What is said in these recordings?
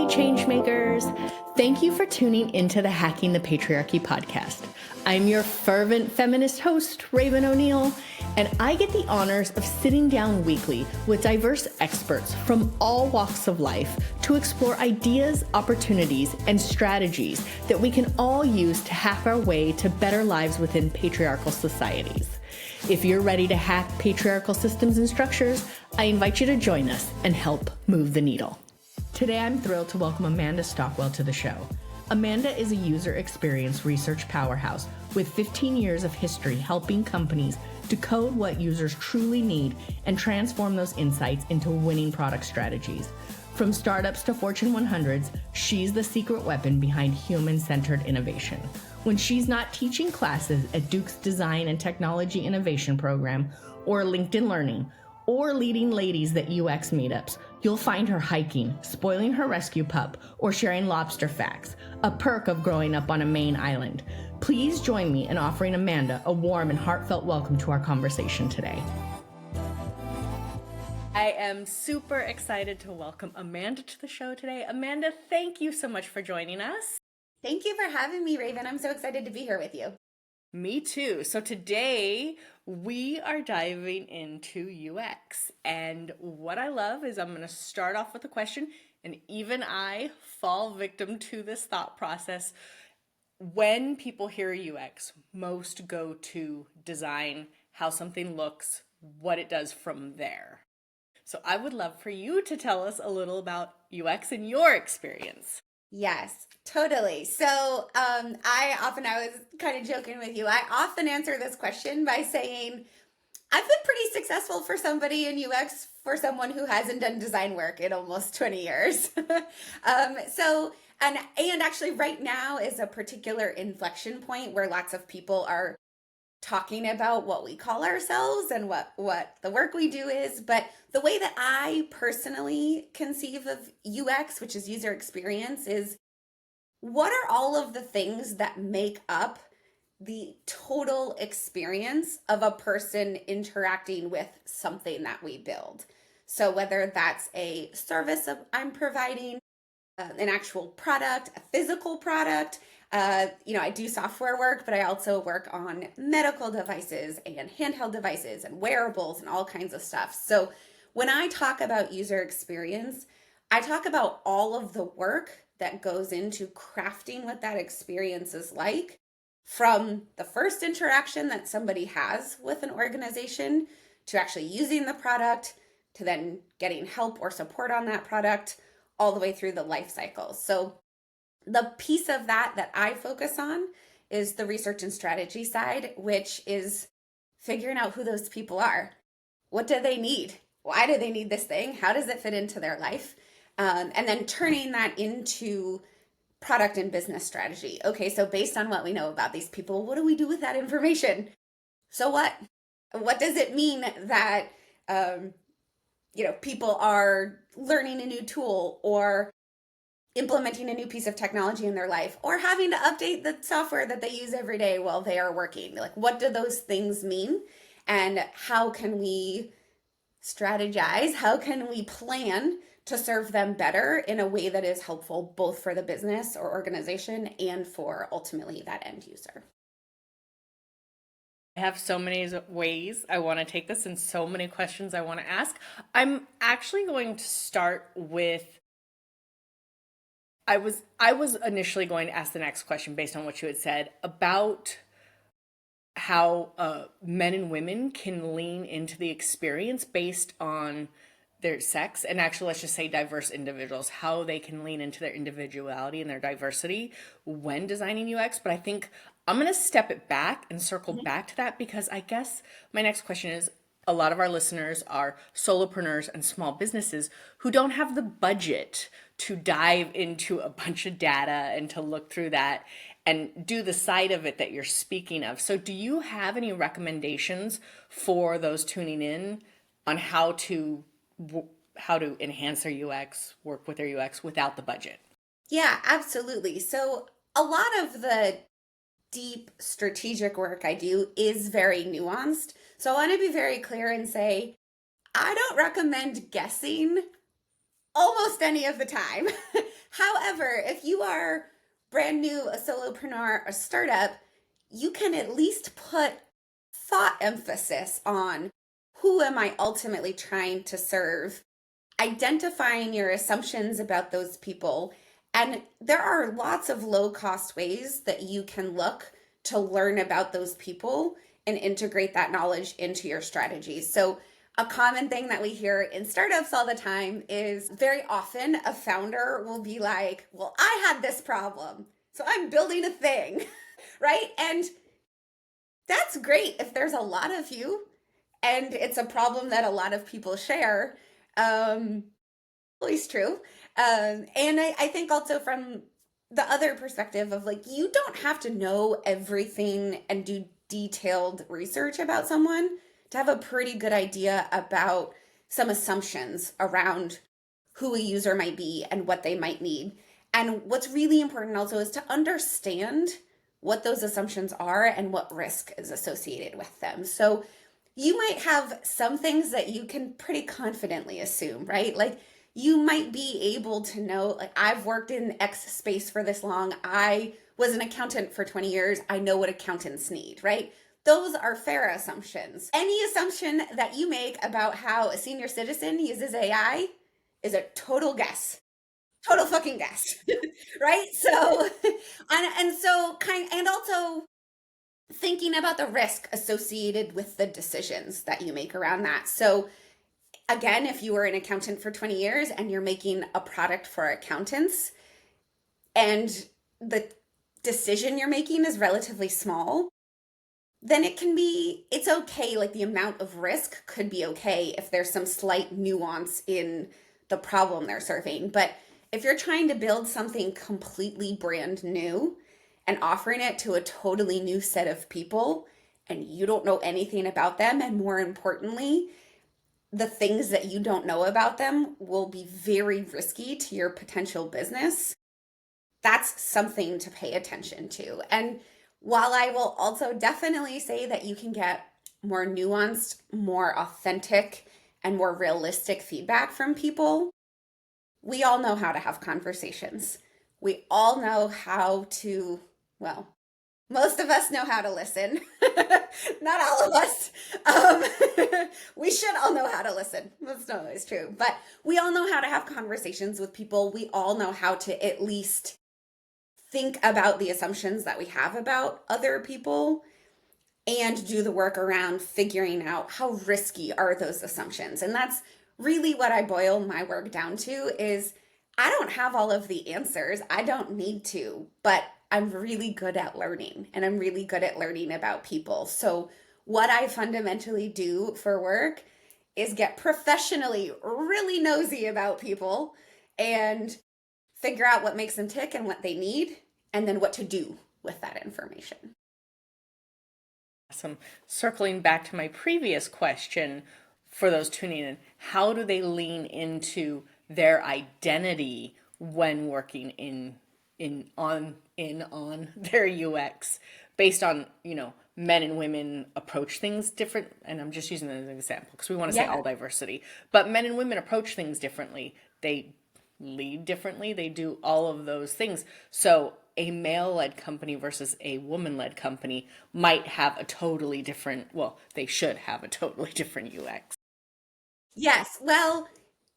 Hey, changemakers. Thank you for tuning into the Hacking the Patriarchy podcast. I'm your fervent feminist host, Raven O'Neill, and I get the honors of sitting down weekly with diverse experts from all walks of life to explore ideas, opportunities, and strategies that we can all use to hack our way to better lives within patriarchal societies. If you're ready to hack patriarchal systems and structures, I invite you to join us and help move the needle. Today, I'm thrilled to welcome Amanda Stockwell to the show. Amanda is a user experience research powerhouse with 15 years of history helping companies decode what users truly need and transform those insights into winning product strategies. From startups to Fortune 100s, she's the secret weapon behind human-centered innovation. When she's not teaching classes at Duke's Design and Technology Innovation Program or LinkedIn Learning, or leading ladies at UX meetups, you'll find her hiking, spoiling her rescue pup, or sharing lobster facts, a perk of growing up on a Maine island. Please join me in offering Amanda a warm and heartfelt welcome to our conversation today. I am super excited to welcome Amanda to the show today. Amanda, thank you so much for joining us. Thank you for having me, Raven. I'm so excited to be here with you. Me too. So today we are diving into UX. And what I love is I'm going to start off with a question, and even I fall victim to this thought process. When people hear UX, most go to design, how something looks, what it does from there. So I would love for you to tell us a little about UX and your experience. Yes, totally. So I was kind of joking with you. I often answer this question by saying, I've been pretty successful for somebody in UX for someone who hasn't done design work in almost 20 years. And actually right now is a particular inflection point where lots of people are talking about what we call ourselves and what the work we do is. But the way that I personally conceive of UX, which is user experience, is what are all of the things that make up the total experience of a person interacting with something that we build. So whether that's a service I'm providing, an actual product, a physical product, I do software work, but I also work on medical devices and handheld devices and wearables and all kinds of stuff. So when I talk about user experience, I talk about all of the work that goes into crafting what that experience is like, from the first interaction that somebody has with an organization to actually using the product to then getting help or support on that product all the way through the life cycle. So the piece of that I focus on is the research and strategy side, which is figuring out who those people are. What do they need? Why do they need this thing? How does it fit into their life? And then turning that into product and business strategy. Okay, so based on what we know about these people, what do we do with that information? So what? What does it mean that people are learning a new tool or implementing a new piece of technology in their life or having to update the software that they use every day while they are working? Like, what do those things mean? And how can we strategize? How can we plan to serve them better in a way that is helpful both for the business or organization and for ultimately that end user? I have so many ways I want to take this and so many questions I want to ask. I'm actually going to start with, I was initially going to ask the next question based on what you had said about how men and women can lean into the experience based on their sex, and actually let's just say diverse individuals, how they can lean into their individuality and their diversity when designing UX. But I think I'm going to step it back and circle back to that, because I guess my next question is, a lot of our listeners are solopreneurs and small businesses who don't have the budget to dive into a bunch of data and to look through that and do the side of it that you're speaking of. So do you have any recommendations for those tuning in on how to enhance their UX, work with their UX without the budget? Yeah, absolutely. So a lot of the deep strategic work I do is very nuanced. So I want to be very clear and say, I don't recommend guessing almost any of the time However, if you are brand new, a solopreneur, a startup, you can at least put thought emphasis on who am I ultimately trying to serve, identifying your assumptions about those people. And there are lots of low cost ways that you can look to learn about those people and integrate that knowledge into your strategies. So a common thing that we hear in startups all the time is very often a founder will be like, well, I had this problem, so I'm building a thing, right? And that's great if there's a lot of you and it's a problem that a lot of people share. Always true. And I think also from the other perspective of like, you don't have to know everything and do detailed research about someone to have a pretty good idea about some assumptions around who a user might be and what they might need. And what's really important also is to understand what those assumptions are and what risk is associated with them. So you might have some things that you can pretty confidently assume, right? Like you might be able to know, like, I've worked in X space for this long. I was an accountant for 20 years. I know what accountants need, right? Those are fair assumptions. Any assumption that you make about how a senior citizen uses AI is a total guess. Total fucking guess. Right? So, and also thinking about the risk associated with the decisions that you make around that. So, again, if you were an accountant for 20 years and you're making a product for accountants and the decision you're making is relatively small, then it's okay. Like the amount of risk could be okay if there's some slight nuance in the problem they're serving. But if you're trying to build something completely brand new and offering it to a totally new set of people and you don't know anything about them, and more importantly, the things that you don't know about them will be very risky to your potential business. That's something to pay attention to. And while I will also definitely say that you can get more nuanced, more authentic, and more realistic feedback from people, we all know how to have conversations. We all know how to, well, most of us know how to listen. Not all of us. We should all know how to listen. That's not always true. But we all know how to have conversations with people. We all know how to at least think about the assumptions that we have about other people and do the work around figuring out how risky are those assumptions. And that's really what I boil my work down to is I don't have all of the answers. I don't need to, but I'm really good at learning and I'm really good at learning about people. So what I fundamentally do for work is get professionally really nosy about people and figure out what makes them tick and what they need, and then what to do with that information. Awesome. Circling back to my previous question for those tuning in, how do they lean into their identity when working on their UX based on, men and women approach things different? And I'm just using that as an example because we want to say all diversity, but men and women approach things differently. They lead differently. They do all of those things. So a male-led company versus a woman-led company might have a totally different, they should have a totally different UX. Yes. Well,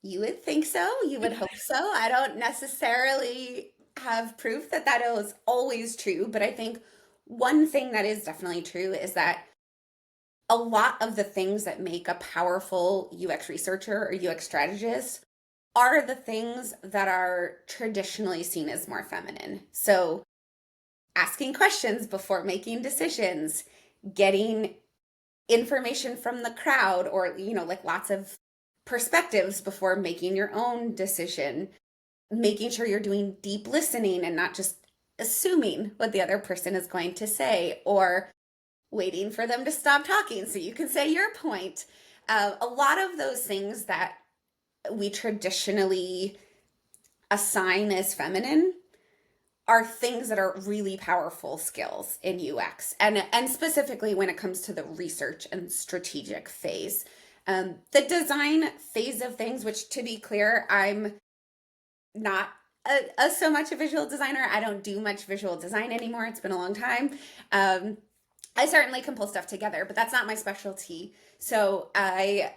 you would think so. You would hope so. I don't necessarily have proof that that is always true, but I think one thing that is definitely true is that a lot of the things that make a powerful UX researcher or UX strategist are the things that are traditionally seen as more feminine. So asking questions before making decisions, getting information from the crowd or, like lots of perspectives before making your own decision, making sure you're doing deep listening and not just assuming what the other person is going to say or waiting for them to stop talking so you can say your point. A lot of those things that we traditionally assign as feminine are things that are really powerful skills in UX, and specifically when it comes to the research and strategic phase. The design phase of things, which to be clear, I'm not so much a visual designer. I don't do much visual design anymore. It's been a long time. I certainly can pull stuff together, but that's not my specialty. So I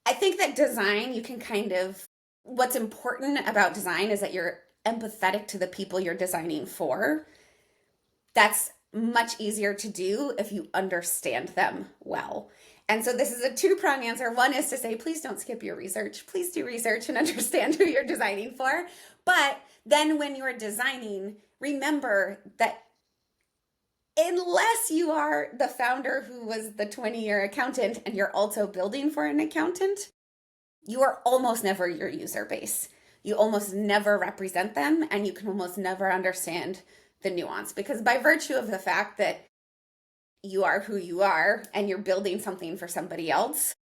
think that design, you can kind of, what's important about design is that you're empathetic to the people you're designing for. That's much easier to do if you understand them well. And so this is a two-pronged answer. One is to say, please don't skip your research. Please do research and understand who you're designing for. But then when you're designing, remember that unless you are the founder who was the 20-year accountant and you're also building for an accountant, you are almost never your user base. You almost never represent them, and you can almost never understand the nuance, because by virtue of the fact that you are who you are and you're building something for somebody else,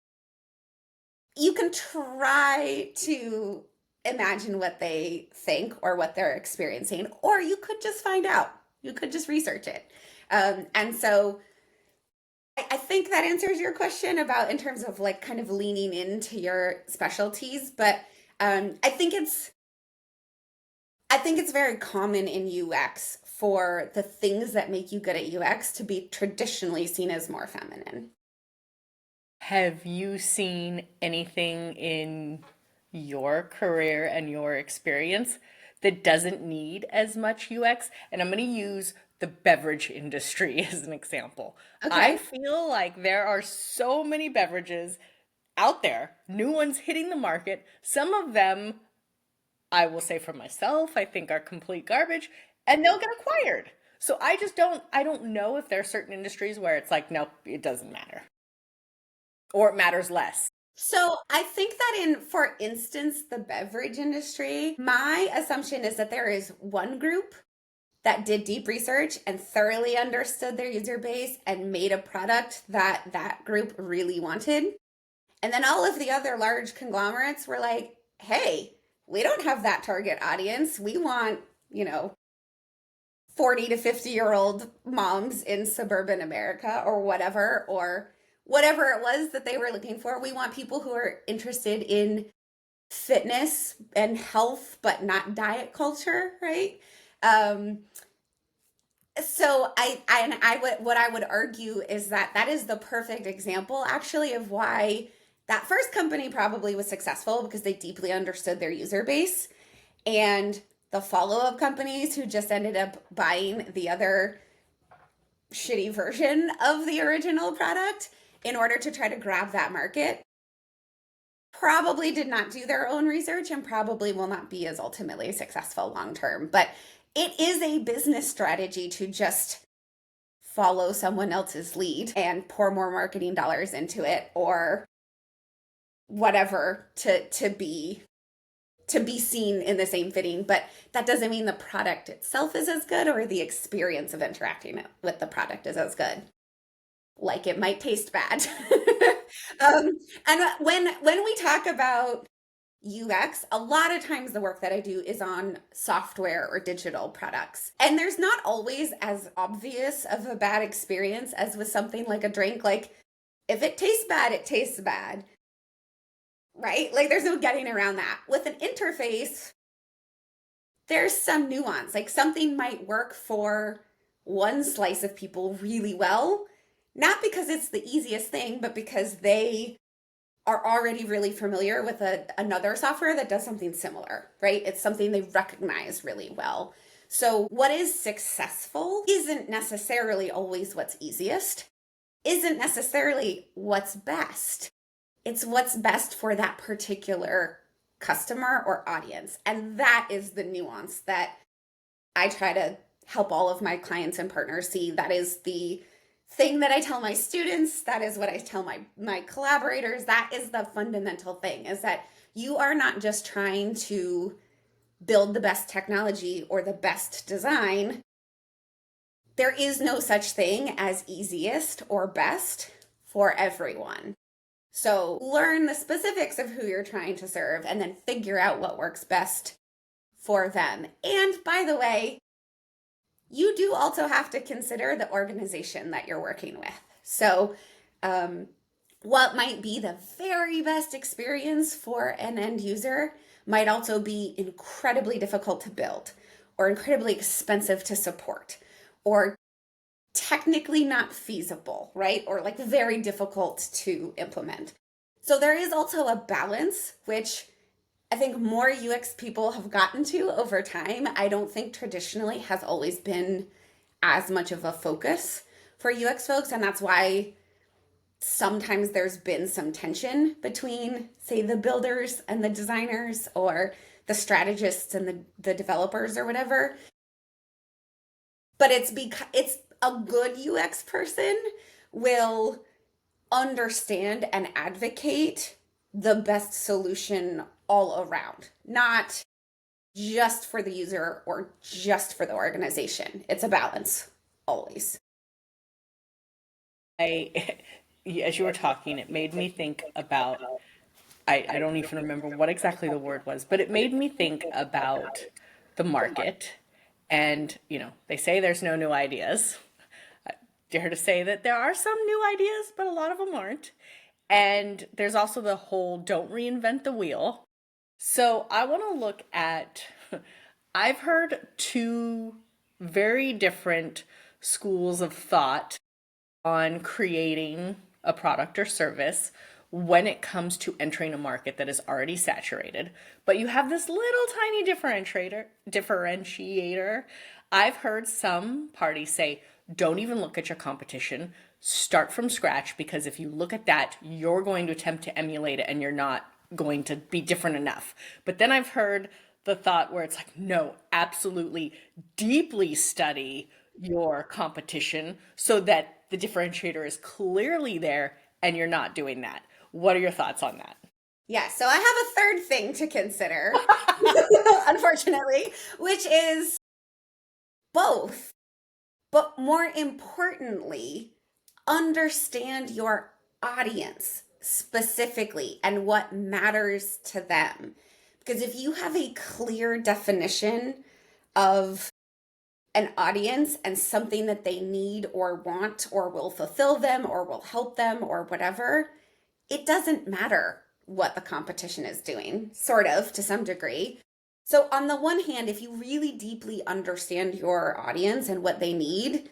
you can try to imagine what they think or what they're experiencing, or you could just find out. You could just research it. And so I think that answers your question about in terms of like kind of leaning into your specialties, but I think it's very common in UX for the things that make you good at UX to be traditionally seen as more feminine. Have you seen anything in your career and your experience that doesn't need as much UX? And I'm going to use the beverage industry as an example. Okay. I feel like there are so many beverages out there, new ones hitting the market. Some of them, I will say for myself, I think are complete garbage, and they'll get acquired. So I don't know if there are certain industries where it's like, nope, it doesn't matter. Or it matters less. So I think that for instance, the beverage industry, my assumption is that there is one group that did deep research and thoroughly understood their user base and made a product that group really wanted. And then all of the other large conglomerates were like, hey, we don't have that target audience. We want, 40 to 50-year-old moms in suburban America or whatever it was that they were looking for. We want people who are interested in fitness and health, but not diet culture, right? So what I would argue is that is the perfect example actually of why that first company probably was successful, because they deeply understood their user base, and the follow-up companies who just ended up buying the other shitty version of the original product in order to try to grab that market probably did not do their own research and probably will not be as ultimately successful long term. But it is a business strategy to just follow someone else's lead and pour more marketing dollars into it or whatever to be seen in the same fitting. But that doesn't mean the product itself is as good or the experience of interacting with the product is as good. Like it might taste bad. And when we talk about UX, a lot of times the work that I do is on software or digital products. And there's not always as obvious of a bad experience as with something like a drink. Like if it tastes bad, it tastes bad. Right? Like there's no getting around that. With an interface, there's some nuance. Like something might work for one slice of people really well, not because it's the easiest thing, but because they are already really familiar with another software that does something similar, right? It's something they recognize really well. So what is successful isn't necessarily always what's easiest, isn't necessarily what's best. It's what's best for that particular customer or audience. And that is the nuance that I try to help all of my clients and partners see. That is the thing that I tell my students. That is what I tell my collaborators. That is the fundamental thing, is that you are not just trying to build the best technology or the best design. There is no such thing as easiest or best for everyone. So learn the specifics of who you're trying to serve and then figure out what works best for them. And by the way, you do also have to consider the organization that you're working with. So what might be the very best experience for an end user might also be incredibly difficult to build or incredibly expensive to support or technically not feasible, right? Or like very difficult to implement. So there is also a balance, which I think more UX people have gotten to over time. I don't think traditionally has always been as much of a focus for UX folks. And that's why sometimes there's been some tension between, say, the builders and the designers or the strategists and the developers or whatever. But it's because it's a good UX person will understand and advocate the best solution all around, not just for the user or just for the organization. It's a balance always. As you were talking, it made me think about, I don't even remember what exactly the word was, but it made me think about the market. And, they say there's no new ideas. I dare to say that there are some new ideas, but a lot of them aren't. And there's also the whole don't reinvent the wheel. So I want to look at, I've heard two very different schools of thought on creating a product or service when it comes to entering a market that is already saturated. But you have this little tiny differentiator. I've heard some parties say, don't even look at your competition. Start from scratch, because if you look at that, you're going to attempt to emulate it and you're not going to be different enough. But then I've heard the thought where it's like, no, absolutely deeply study your competition so that the differentiator is clearly there and you're not doing that. What are your thoughts on that? Yeah, so I have a third thing to consider, unfortunately, which is both. But more importantly, understand your audience specifically and what matters to them. Because if you have a clear definition of an audience and something that they need or want or will fulfill them or will help them or whatever, it doesn't matter what the competition is doing, sort of, to some degree. So on the one hand, if you really deeply understand your audience and what they need,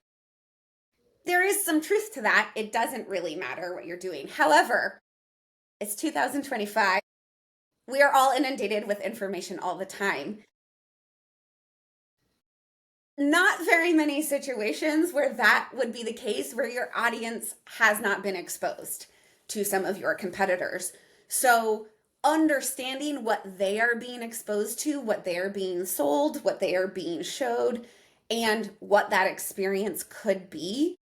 there is some truth to that. It doesn't really matter what you're doing. However, it's 2025. We are all inundated with information all the time. Not very many situations where that would be the case, where your audience has not been exposed to some of your competitors. So understanding what they are being exposed to, what they are being sold, what they are being showed, and what that experience could be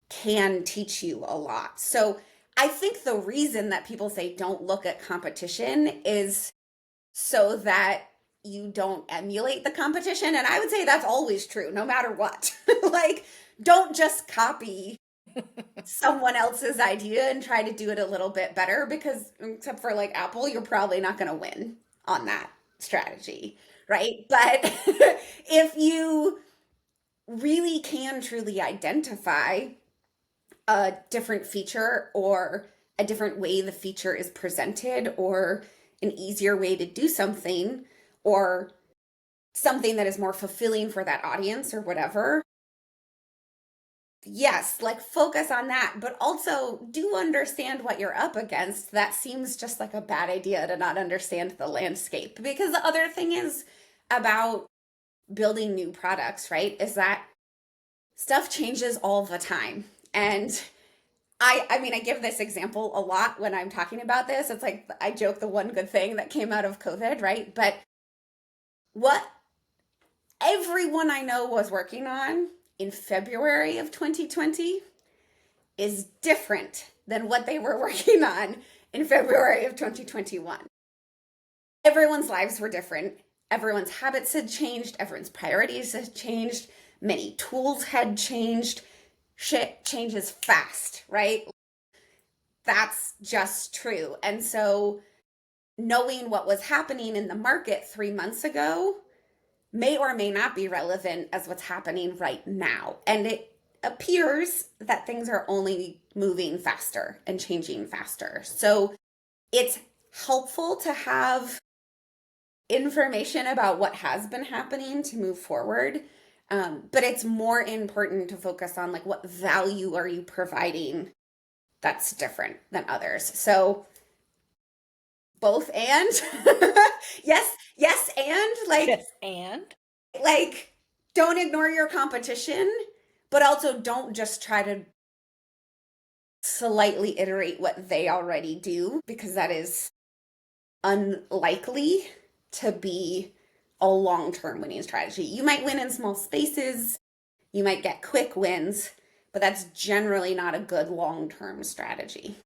can teach you a lot. So I think the reason that people say don't look at competition is so that you don't emulate the competition. And I would say that's always true, no matter what. Like, don't just copy someone else's idea and try to do it a little bit better, because except for like Apple, you're probably not going to win on that strategy, right? But if you really can truly identify a different feature or a different way the feature is presented or an easier way to do something or something that is more fulfilling for that audience or whatever, yes, like focus on that, but also do understand what you're up against. That seems just like a bad idea to not understand the landscape, because the other thing is about building new products, right? Is that stuff changes all the time. And I mean, I give this example a lot when I'm talking about this. It's like, I joke, the one good thing that came out of COVID, right? But what everyone I know was working on in February of 2020 is different than what they were working on in February of 2021. Everyone's lives were different. Everyone's habits had changed. Everyone's priorities had changed. Many tools had changed. Shit changes fast, right? That's just true. And so knowing what was happening in the market 3 months ago may or may not be relevant as what's happening right now. And it appears that things are only moving faster and changing faster. So it's helpful to have information about what has been happening to move forward. But it's more important to focus on like what value are you providing that's different than others. So both and yes and like Yes, and like don't ignore your competition, but also don't just try to slightly iterate what they already do, because that is unlikely to be a long-term winning strategy. You might win in small spaces, you might get quick wins, but that's generally not a good long-term strategy.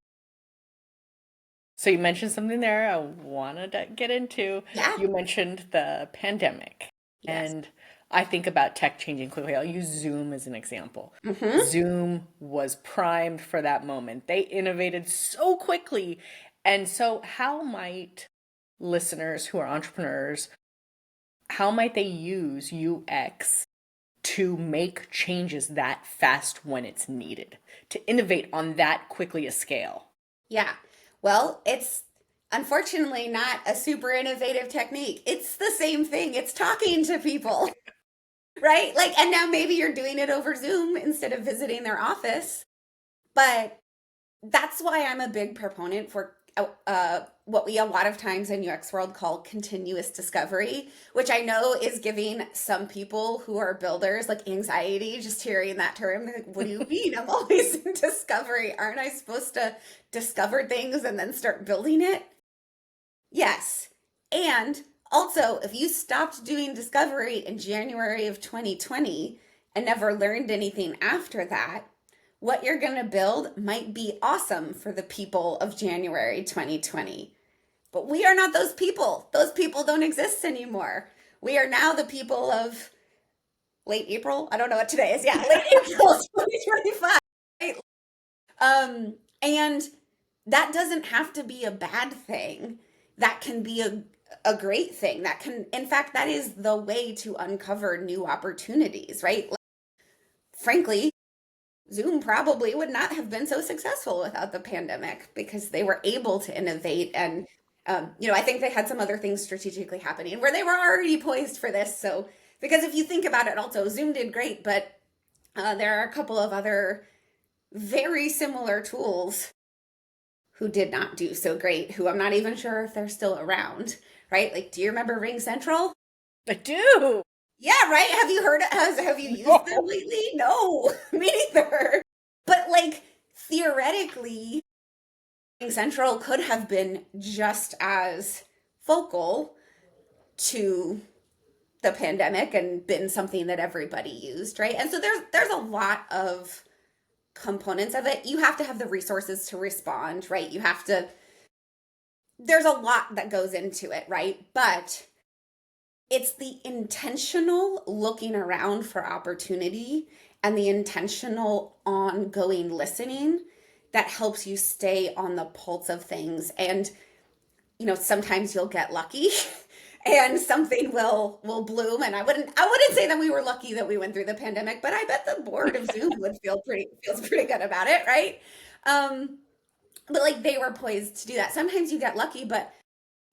So you mentioned something there I wanted to get into. Yeah. You mentioned the pandemic. Yes. And I think about tech changing quickly. I'll use Zoom as an example. Mm-hmm. Zoom was primed for that moment. They innovated so quickly. And so how might listeners who are entrepreneurs, how might they use UX to make changes that fast when it's needed, to innovate on that quickly a scale? Yeah. Well, it's unfortunately not a super innovative technique. It's the same thing. It's talking to people, right? Like, and now maybe you're doing it over Zoom instead of visiting their office. But that's why I'm a big proponent for what we a lot of times in UX world call continuous discovery, which I know is giving some people who are builders like anxiety just hearing that term. They're like, what do you mean? I'm always in discovery. Aren't I supposed to discover things and then start building it? Yes. And also, if you stopped doing discovery in January of 2020 and never learned anything after that, what you're going to build might be awesome for the people of January 2020. But we are not those people. Those people don't exist anymore. We are now the people of late April. I don't know what today is. Yeah, late April 2025. Right? And that doesn't have to be a bad thing. That can be a great thing. That can, in fact, that is the way to uncover new opportunities, right? Like, frankly, Zoom probably would not have been so successful without the pandemic because they were able to innovate. And, I think they had some other things strategically happening where they were already poised for this. So, because if you think about it, also, Zoom did great, but there are a couple of other very similar tools who did not do so great, who I'm not even sure if they're still around, right? Like, do you remember Ring Central? I do. Yeah, right. Have you heard it? Have you used them lately? No, me neither. But like theoretically, Central could have been just as focal to the pandemic and been something that everybody used, right? And so there's a lot of components of it. You have to have the resources to respond, right? There's a lot that goes into it, right? But it's the intentional looking around for opportunity and the intentional ongoing listening that helps you stay on the pulse of things. And, sometimes you'll get lucky and something will bloom. And I wouldn't say that we were lucky that we went through the pandemic, but I bet the board of Zoom would feels pretty good about it, right? But like they were poised to do that. Sometimes you get lucky, but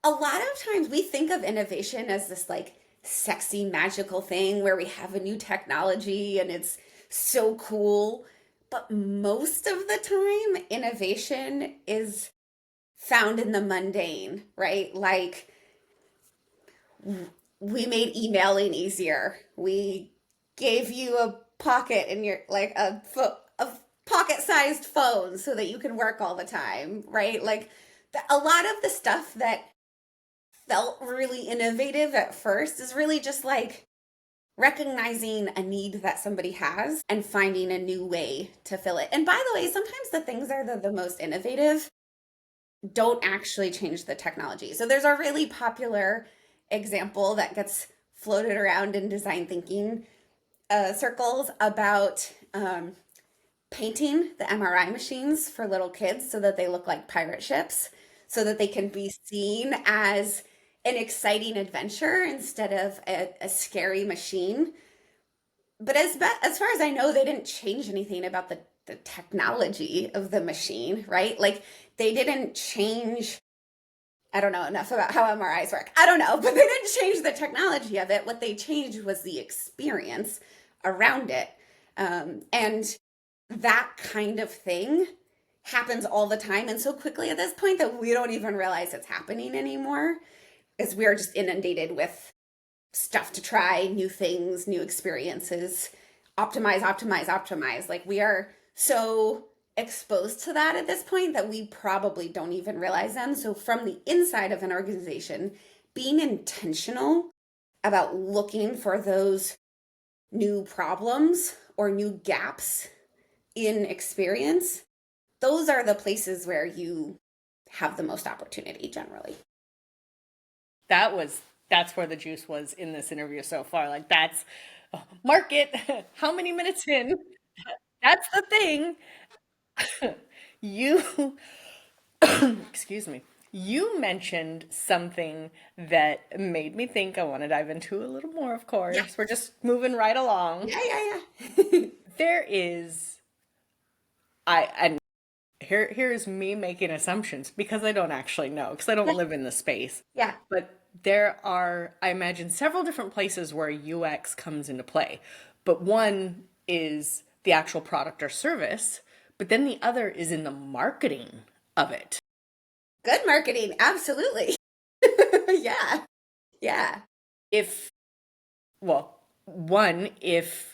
a lot of times we think of innovation as this like sexy, magical thing where we have a new technology and it's so cool. But most of the time, innovation is found in the mundane, right? Like we made emailing easier. We gave you a pocket in your, like a pocket-sized phone so that you can work all the time, right? Like a lot of the stuff that felt really innovative at first is really just like recognizing a need that somebody has and finding a new way to fill it. And by the way, sometimes the things that are the most innovative don't actually change the technology. So there's a really popular example that gets floated around in design thinking circles about painting the MRI machines for little kids so that they look like pirate ships, so that they can be seen as an exciting adventure instead of a scary machine. But as far as I know, they didn't change anything about the technology of the machine, right? Like they didn't change I don't know enough about how MRIs work. I don't know, but they didn't change the technology of it. What they changed was the experience around it. And that kind of thing happens all the time and so quickly at this point that we don't even realize it's happening anymore, as we're just inundated with stuff to try, new things, new experiences, optimize, optimize, optimize. Like, we are so exposed to that at this point that we probably don't even realize them. So from the inside of an organization, being intentional about looking for those new problems or new gaps in experience, those are the places where you have the most opportunity generally. That's where the juice was in this interview so far. Like, that's market. How many minutes in? That's the thing. You, excuse me. You mentioned something that made me think I want to dive into a little more, of course. Yeah. We're just moving right along. Yeah. There is, and here's me making assumptions because I don't actually know, because I don't live in the space. Yeah. But there are, I imagine, several different places where UX comes into play. But one is the actual product or service, but then the other is in the marketing of it. Good marketing. Absolutely. Yeah. Yeah. If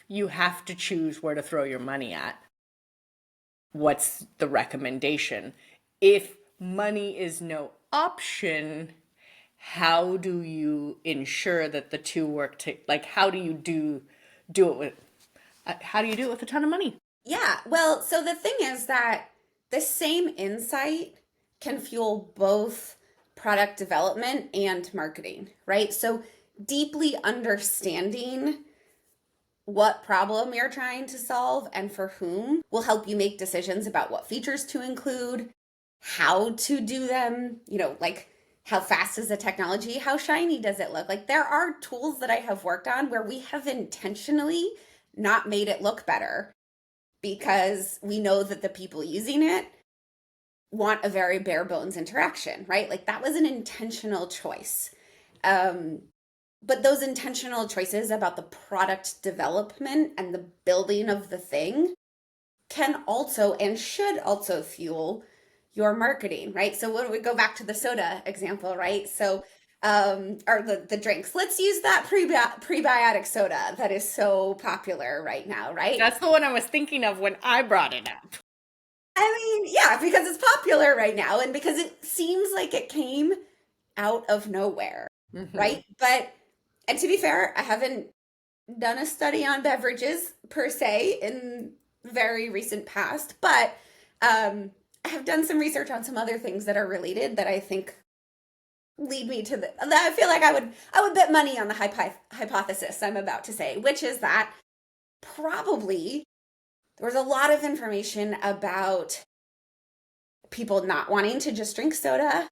you have to choose where to throw your money at, what's the recommendation? If money is no option, how do you ensure that the two work how do you do it with a ton of money? Yeah. Well, so the thing is that the same insight can fuel both product development and marketing, right? So deeply understanding what problem you're trying to solve and for whom will help you make decisions about what features to include, how to do them, like, how fast is the technology? How shiny does it look? Like, there are tools that I have worked on where we have intentionally not made it look better because we know that the people using it want a very bare bones interaction, right? Like, that was an intentional choice. But those intentional choices about the product development and the building of the thing can also and should also fuel your marketing, right? So when we go back to the soda example, right? So, or the drinks, let's use that prebiotic soda that is so popular right now, right? That's the one I was thinking of when I brought it up. I mean, yeah, because it's popular right now and because it seems like it came out of nowhere, right? And to be fair, I haven't done a study on beverages per se in very recent past, but I have done some research on some other things that are related that I think lead me to that I feel like I would bet money on the hypothesis I'm about to say, which is that probably there was a lot of information about people not wanting to just drink soda,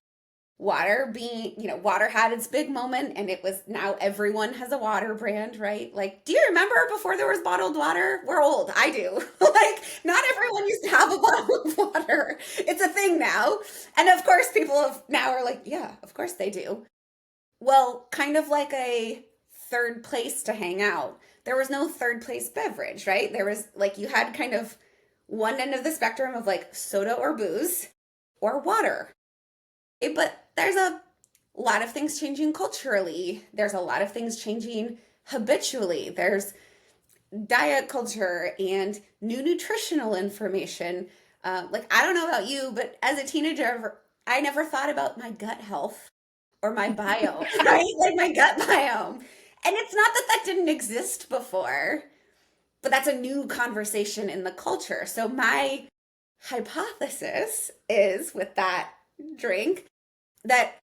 water being, water had its big moment and it was now everyone has a water brand, right? Like, do you remember before there was bottled water? We're old. I do. Like, not everyone used to have a bottle of water. It's a thing now. And of course, people now are like, yeah, of course they do. Well, kind of like a third place to hang out. There was no third place beverage, right? There was like, you had kind of one end of the spectrum of like soda or booze or water. But there's a lot of things changing culturally. There's a lot of things changing habitually. There's diet culture and new nutritional information. Like, I don't know about you, but as a teenager, I never thought about my gut health or my biome, right? Like my gut biome. And it's not that that didn't exist before, but that's a new conversation in the culture. So my hypothesis is with that drink that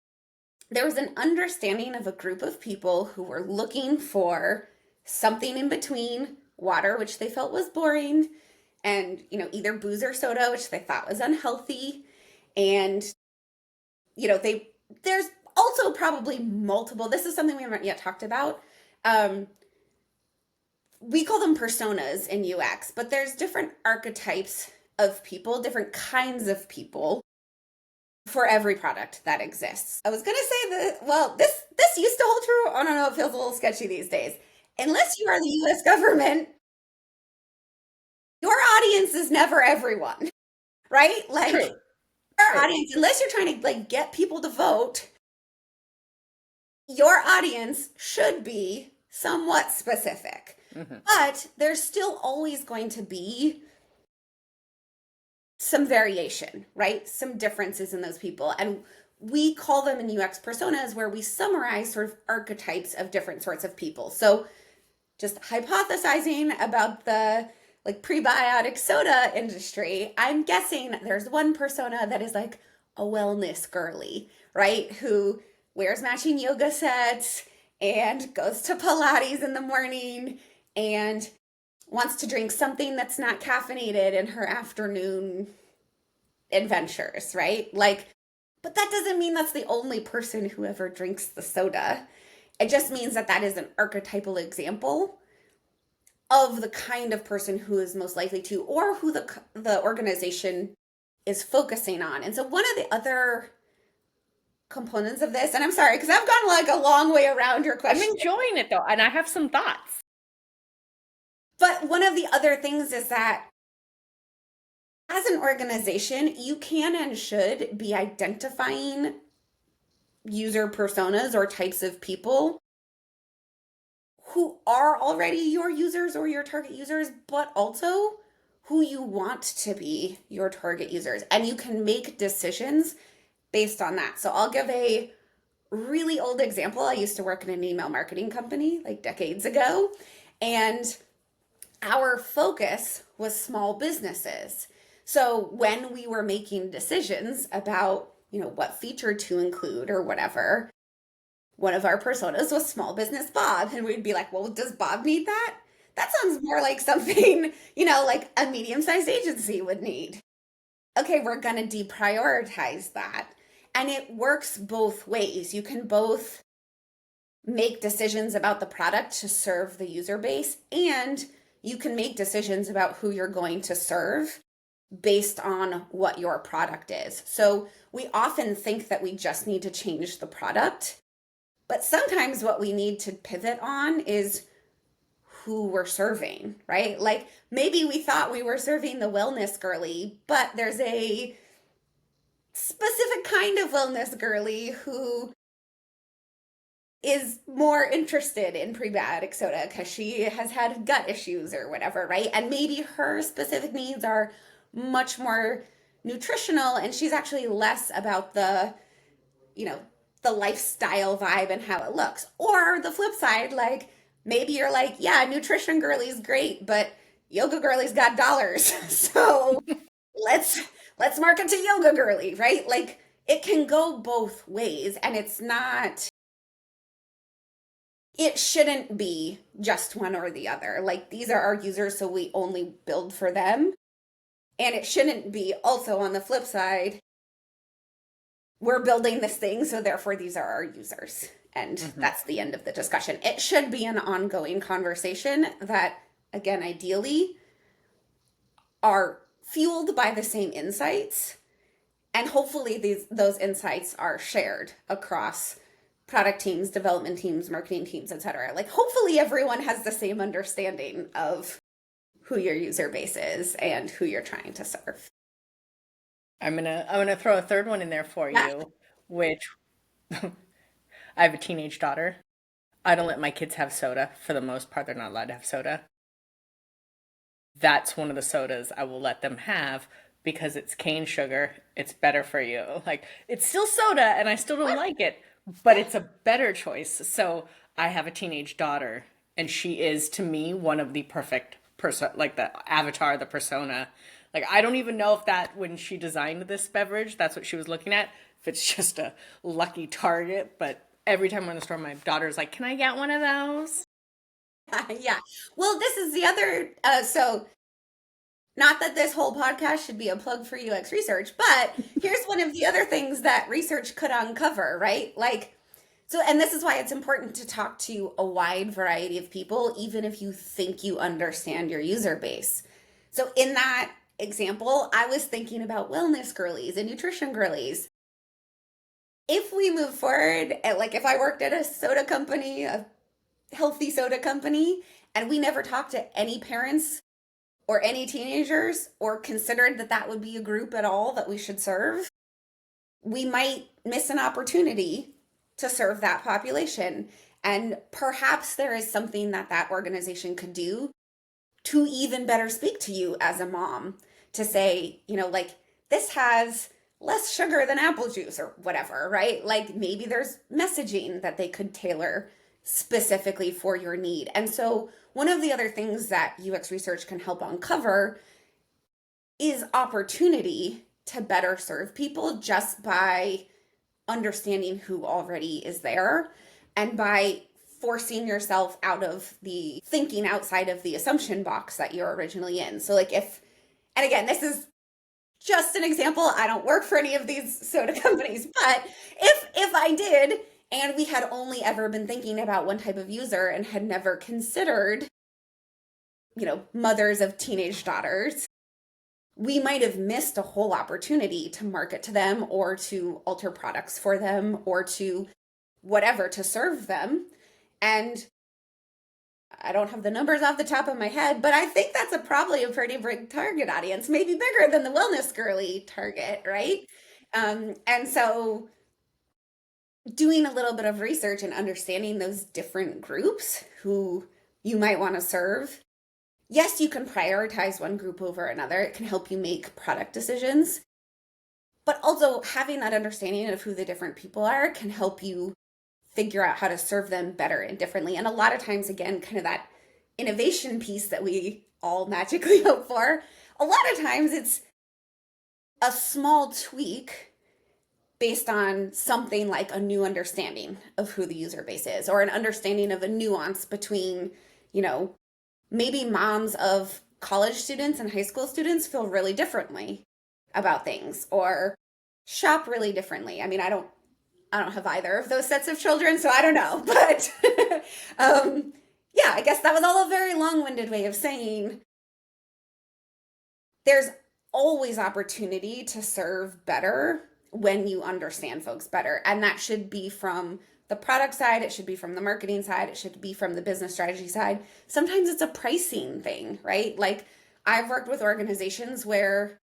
there was an understanding of a group of people who were looking for something in between water, which they felt was boring, and, either booze or soda, which they thought was unhealthy. And, there's also probably multiple, this is something we haven't yet talked about. We call them personas in UX, but there's different archetypes of people, different kinds of people for every product that exists. I was going to say that, well, this used to hold true. I don't know, it feels a little sketchy these days. Unless you are the US government, your audience is never everyone, right? Like True. your audience, unless you're trying to like get people to vote, your audience should be somewhat specific. But there's still always going to be some variation, right? Some differences in those people. And we call them in UX personas, where we summarize sort of archetypes of different sorts of people. So just hypothesizing about the like prebiotic soda industry, I'm guessing there's one persona that is like a wellness girly, right? Who wears matching yoga sets and goes to Pilates in the morning and wants to drink something that's not caffeinated in her afternoon adventures, right? Like, but that doesn't mean that's the only person who ever drinks the soda. It just means that that is an archetypal example of the kind of person who is most likely to, or who the organization is focusing on. And so one of the other components of this, and I'm sorry, because I've gone like a long way around your question. I'm enjoying it though, and I have some thoughts. But one of the other things is that as an organization, you can and should be identifying user personas or types of people who are already your users or your target users, but also who you want to be your target users. And you can make decisions based on that. So I'll give a really old example. I used to work in an email marketing company like decades ago, and our focus was small businesses. So when we were making decisions about, what feature to include or whatever, one of our personas was small business Bob. And we'd be like, well, does Bob need that? That sounds more like something, like a medium-sized agency would need. Okay, we're going to deprioritize that. And it works both ways. You can both make decisions about the product to serve the user base, and you can make decisions about who you're going to serve based on what your product is. So we often think that we just need to change the product, but sometimes what we need to pivot on is who we're serving, right? Like maybe we thought we were serving the wellness girly, but there's a specific kind of wellness girly who is more interested in prebiotic soda because she has had gut issues or whatever, right? And maybe her specific needs are much more nutritional, and she's actually less about the lifestyle vibe and how it looks. Or the flip side, like maybe you're like, yeah, nutrition girly's great, but yoga girly's got dollars. So let's market to yoga girly, right? Like it can go both ways, and it shouldn't be just one or the other. Like these are our users, so we only build for them. And it shouldn't be also on the flip side, we're building this thing, so therefore these are our users. And that's the end of the discussion. It should be an ongoing conversation that, again, ideally are fueled by the same insights. And hopefully those insights are shared across product teams, development teams, marketing teams, etc. Like hopefully everyone has the same understanding of who your user base is and who you're trying to serve. I'm gonna throw a third one in there for you, which I have a teenage daughter. I don't let my kids have soda. For the most part, they're not allowed to have soda. That's one of the sodas I will let them have because it's cane sugar. It's better for you. Like it's still soda and I still don't like it, but it's a better choice. So I have a teenage daughter, and she is to me one of the perfect like the avatar, the persona. Like I don't even know if that when she designed this beverage, that's what she was looking at. If it's just a lucky target, but every time we're in the store, my daughter's like, "Can I get one of those?" Yeah. Well, this is the other. So, not that this whole podcast should be a plug for UX research, but here's one of the other things that research could uncover, right? Like. So, and this is why it's important to talk to a wide variety of people, even if you think you understand your user base. So in that example, I was thinking about wellness girlies and nutrition girlies. if we move forward, like if I worked at a soda company, a healthy soda company, and we never talked to any parents or any teenagers or considered that that would be a group at all that we should serve, we might miss an opportunity to serve that population. And perhaps there is something that that organization could do to even better speak to you as a mom, to say, like, this has less sugar than apple juice or whatever, right? Like maybe there's messaging that they could tailor specifically for your need. And so one of the other things that UX research can help uncover is opportunity to better serve people just by understanding who already is there and by forcing yourself out of the thinking outside of the assumption box that you're originally in. So like and again, this is just an example. I don't work for any of these soda companies, but if I did, and we had only ever been thinking about one type of user and had never considered, mothers of teenage daughters, we might have missed a whole opportunity to market to them or to alter products for them or to whatever to serve them. And I don't have the numbers off the top of my head, but I think that's probably a pretty big target audience, maybe bigger than the wellness girly target, right? And so doing a little bit of research and understanding those different groups who you might want to serve. Yes, you can prioritize one group over another. It can help you make product decisions. But also having that understanding of who the different people are can help you figure out how to serve them better and differently. And a lot of times, again, kind of that innovation piece that we all magically hope for, a lot of times it's a small tweak based on something like a new understanding of who the user base is, or an understanding of a nuance between, maybe moms of college students and high school students feel really differently about things or shop really differently. I mean, I don't have either of those sets of children, so I don't know. But yeah, I guess that was all a very long-winded way of saying there's always opportunity to serve better when you understand folks better. And that should be from the product side, it should be from the marketing side, it should be from the business strategy side. Sometimes it's a pricing thing, right? Like I've worked with organizations where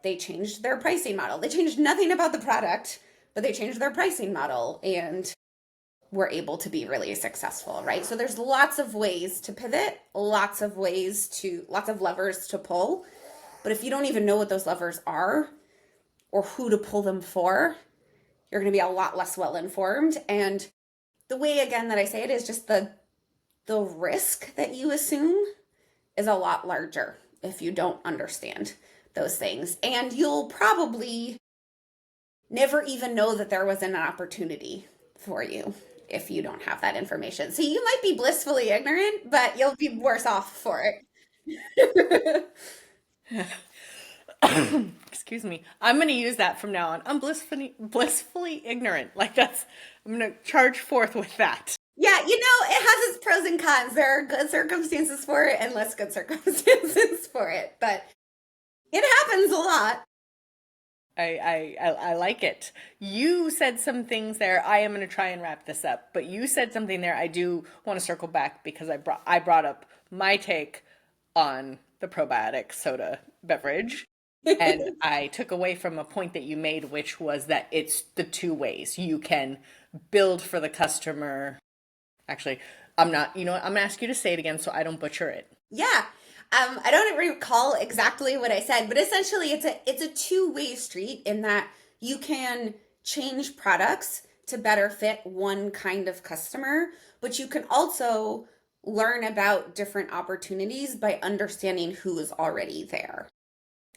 they changed their pricing model. They changed nothing about the product, but they changed their pricing model and were able to be really successful, right? So there's lots of ways to pivot, lots of levers to pull. But if you don't even know what those levers are or who to pull them for, you're going to be a lot less well-informed. And the way, again, that I say it is just the risk that you assume is a lot larger if you don't understand those things. And you'll probably never even know that there was an opportunity for you if you don't have that information. So you might be blissfully ignorant, but you'll be worse off for it. Excuse me. I'm going to use that from now on. I'm blissfully ignorant. Like I'm going to charge forth with that. Yeah, it has its pros and cons. There are good circumstances for it and less good circumstances for it, but it happens a lot. I like it. You said some things there. I am going to try and wrap this up, but you said something there. I do want to circle back because I brought up my take on the probiotic soda beverage. And I took away from a point that you made, which was that it's the two ways. You can build for the customer. Actually, I'm going to ask you to say it again so I don't butcher it. Yeah. I don't recall exactly what I said, but essentially it's a two-way street in that you can change products to better fit one kind of customer, but you can also learn about different opportunities by understanding who is already there.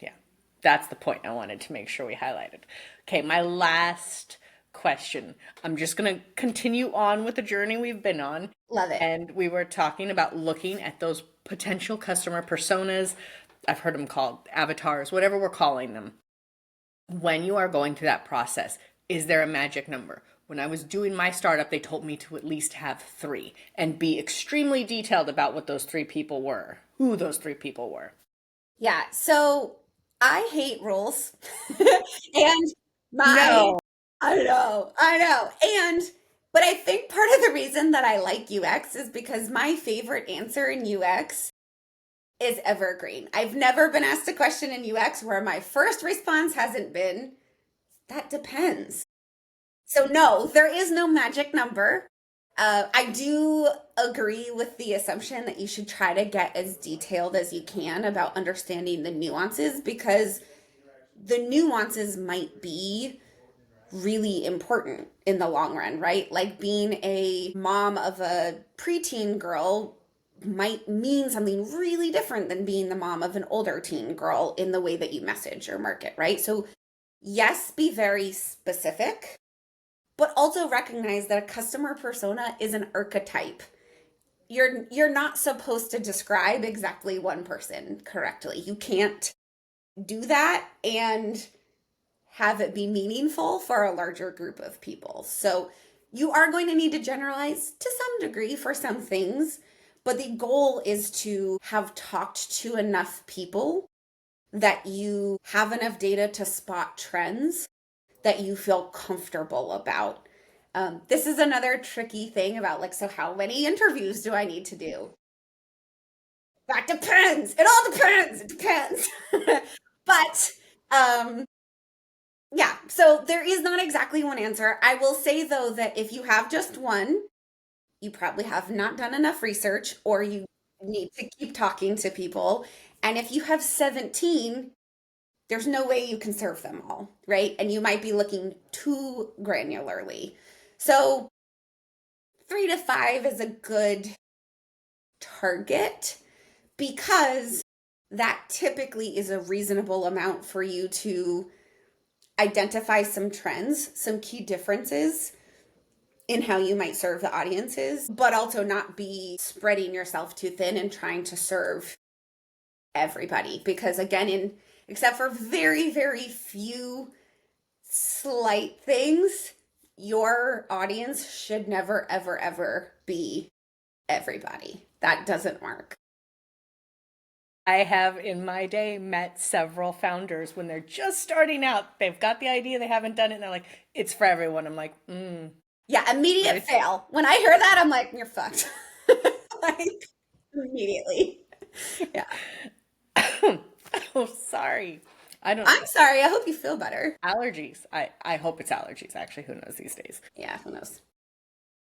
Yeah, that's the point I wanted to make sure we highlighted. Okay, my last question. I'm just going to continue on with the journey we've been on. Love it. And we were talking about looking at those potential customer personas. I've heard them called avatars, whatever we're calling them. When you are going through that process, is there a magic number? When I was doing my startup, they told me to at least have 3 and be extremely detailed about what those 3 people were, who those 3 people were. Yeah, so I hate rules. And my I know. But I think part of the reason that I like UX is because my favorite answer in UX is evergreen. I've never been asked a question in UX where my first response hasn't been, that depends. So no, there is no magic number. I do agree with the assumption that you should try to get as detailed as you can about understanding the nuances, because the nuances might be really important in the long run, right? Like being a mom of a preteen girl might mean something really different than being the mom of an older teen girl in the way that you message or market, right? So yes, be very specific, but also recognize that a customer persona is an archetype. You're not supposed to describe exactly one person correctly. You can't do that and have it be meaningful for a larger group of people. So you are going to need to generalize to some degree for some things, but the goal is to have talked to enough people that you have enough data to spot trends that you feel comfortable about. This is another tricky thing about like, so how many interviews do I need to do? That depends. It all depends. It depends. But yeah, so there is not exactly one answer. I will say though that if you have just one, you probably have not done enough research, or you need to keep talking to people. And if you have 17, there's no way you can serve them all, right? And you might be looking too granularly. So 3 to 5 is a good target, because that typically is a reasonable amount for you to identify some trends, some key differences in how you might serve the audiences, but also not be spreading yourself too thin and trying to serve everybody. Because again, except for very, very few slight things, your audience should never, ever, ever be everybody. That doesn't work. I have in my day met several founders when they're just starting out. They've got the idea, they haven't done it, and they're like, it's for everyone. I'm like, Yeah, immediate Right. fail. When I hear that, I'm like, you're fucked. Like, immediately. Yeah. Oh, sorry. I don't I'm sorry. I hope you feel better. allergies. I hope it's allergies, actually. Who knows these days? Yeah, who knows?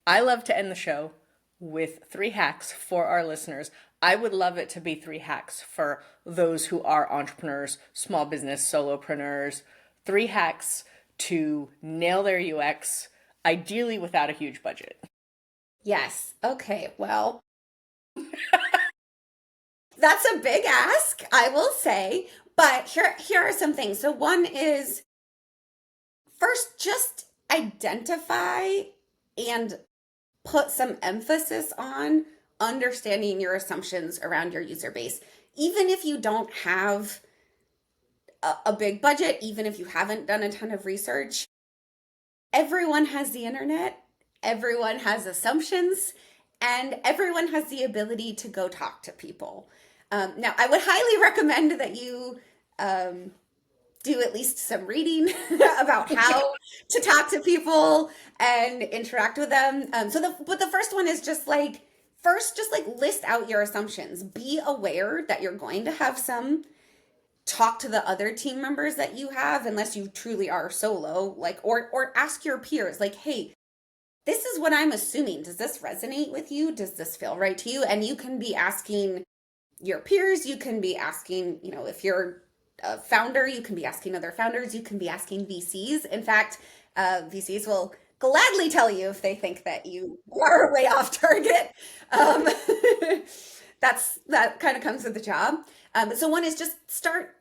I love to end the show with 3 hacks for our listeners. I would love it to be 3 hacks for those who are entrepreneurs, small business, solopreneurs. 3 hacks to nail their UX, ideally without a huge budget. Yes. Okay. Well, that's a big ask, I will say. But here are some things. So one is, first, just identify and put some emphasis on understanding your assumptions around your user base. Even if you don't have a big budget, even if you haven't done a ton of research, everyone has the internet, everyone has assumptions, and everyone has the ability to go talk to people. Now, I would highly recommend that you do at least some reading about how to talk to people and interact with them. But the first one is just like list out your assumptions. Be aware that you're going to have some. Talk to the other team members that you have, unless you truly are solo, like, or ask your peers, like, hey, this is what I'm assuming. Does this resonate with you? Does this feel right to you? And you can be asking your peers, you can be asking, if you're a founder, you can be asking other founders, you can be asking VCs. In fact, VCs will gladly tell you if they think that you are way off target. That kind of comes with the job. So one is just start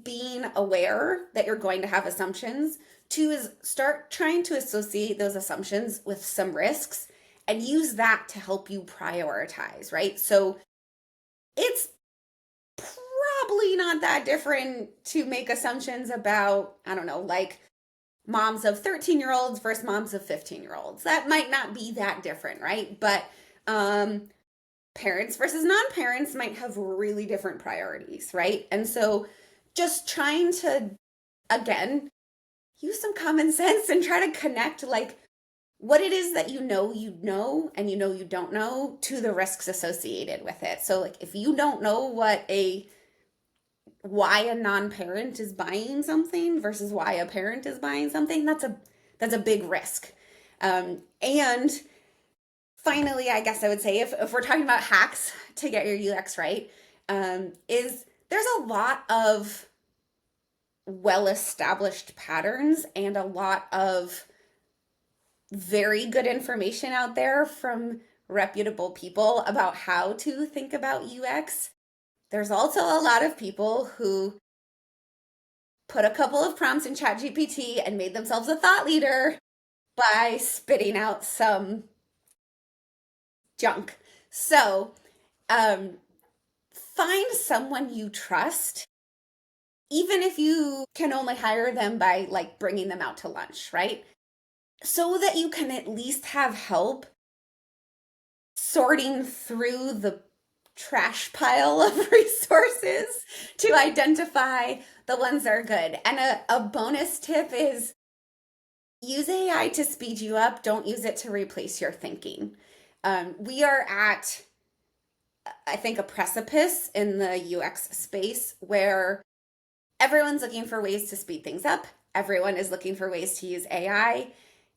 being aware that you're going to have assumptions. 2 is start trying to associate those assumptions with some risks and use that to help you prioritize, right? So it's probably not that different to make assumptions about, I don't know, like moms of 13-year-olds versus moms of 15-year-olds. That might not be that different, right? But parents versus non-parents might have really different priorities, right? And so just trying to, again, use some common sense and try to connect like what it is that you know, and you don't know to the risks associated with it. So like if you don't know why a non-parent is buying something versus why a parent is buying something, that's a big risk. And finally, I guess I would say if we're talking about hacks to get your UX right, is there's a lot of well-established patterns and a lot of very good information out there from reputable people about how to think about UX. There's also a lot of people who put a couple of prompts in ChatGPT and made themselves a thought leader by spitting out some junk. So, find someone you trust, even if you can only hire them by like bringing them out to lunch, right? So that you can at least have help sorting through the trash pile of resources to identify the ones that are good. And a bonus tip is use AI to speed you up. Don't use it to replace your thinking. We are at, I think, a precipice in the UX space where everyone's looking for ways to speed things up. Everyone is looking for ways to use AI.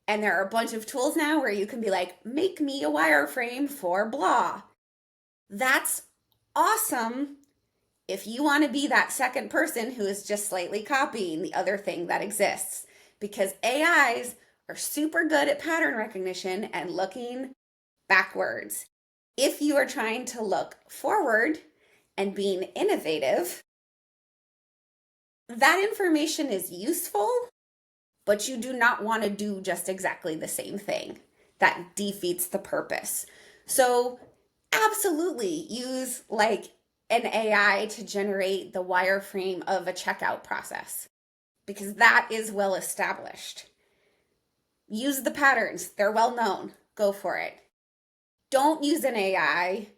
And there are a bunch of tools now where you can be like, make me a wireframe for blah. That's awesome if you want to be that second person who is just slightly copying the other thing that exists. Because AIs are super good at pattern recognition and looking backwards. If you are trying to look forward and being innovative, that information is useful, but you do not want to do just exactly the same thing. That defeats the purpose. So absolutely use like an AI to generate the wireframe of a checkout process, because that is well established. Use the patterns. They're well known. Go for it. Don't use an AI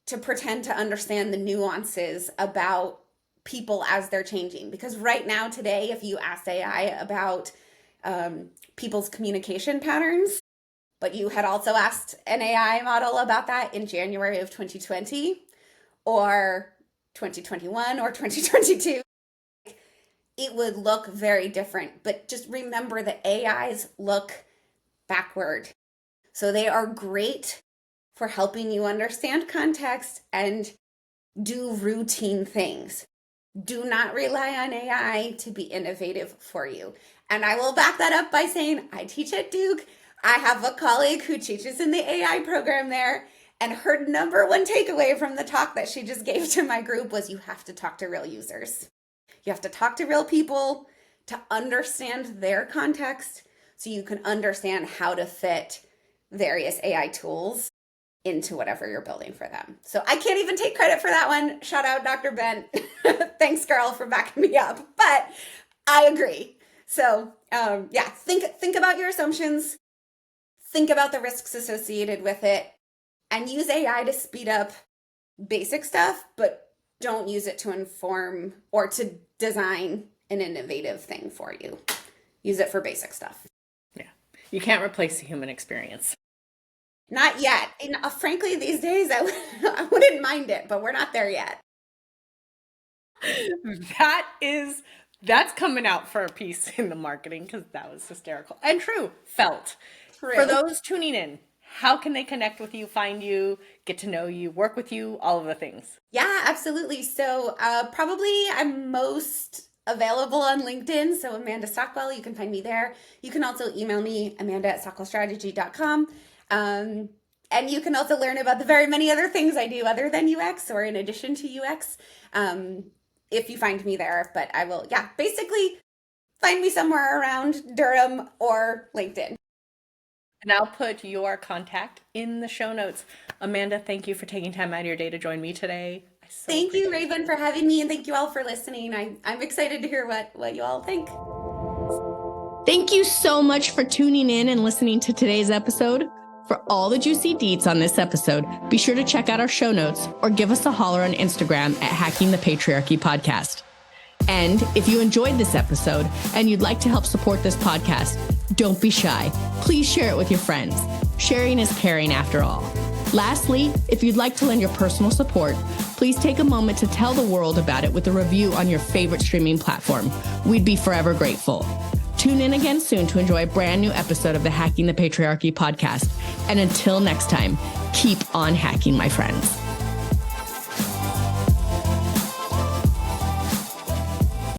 to pretend to understand the nuances about people as they're changing. Because right now, today, if you ask AI about people's communication patterns, but you had also asked an AI model about that in January of 2020 or 2021 or 2022, it would look very different. But just remember that AIs look backward. So they are great for helping you understand context and do routine things. Do not rely on AI to be innovative for you. And I will back that up by saying I teach at Duke. I have a colleague who teaches in the AI program there, and her number one takeaway from the talk that she just gave to my group was you have to talk to real users. You have to talk to real people to understand their context so you can understand how to fit various AI tools into whatever you're building for them. So I can't even take credit for that one. Shout out Dr. Ben. Thanks, girl, for backing me up. But I agree. So think about your assumptions. Think about the risks associated with it, and use AI to speed up basic stuff, but don't use it to inform or to design an innovative thing for you. Use it for basic stuff. Yeah. You can't replace the human experience. Not yet. And frankly, these days, I wouldn't mind it, but we're not there yet. That's coming out for a piece in the marketing, because that was hysterical. And true. True. For those tuning in, how can they connect with you, find you, get to know you, work with you, all of the things? Yeah, absolutely. So probably I'm most available on LinkedIn. So Amanda Stockwell, you can find me there. You can also email me, amanda@stockwellstrategy.com. And you can also learn about the very many other things I do other than UX or in addition to UX if you find me there. But I will, basically find me somewhere around Durham or LinkedIn. And I'll put your contact in the show notes. Amanda, thank you for taking time out of your day to join me today. Thank you, Raven, for having me, and thank you all for listening. I'm excited to hear what you all think. Thank you so much for tuning in and listening to today's episode. For all the juicy deets on this episode, be sure to check out our show notes or give us a holler on Instagram at Hacking the Patriarchy Podcast. And if you enjoyed this episode and you'd like to help support this podcast, don't be shy. Please share it with your friends. Sharing is caring after all. Lastly, if you'd like to lend your personal support, please take a moment to tell the world about it with a review on your favorite streaming platform. We'd be forever grateful. Tune in again soon to enjoy a brand new episode of the Hacking the Patriarchy podcast. And until next time, keep on hacking, my friends.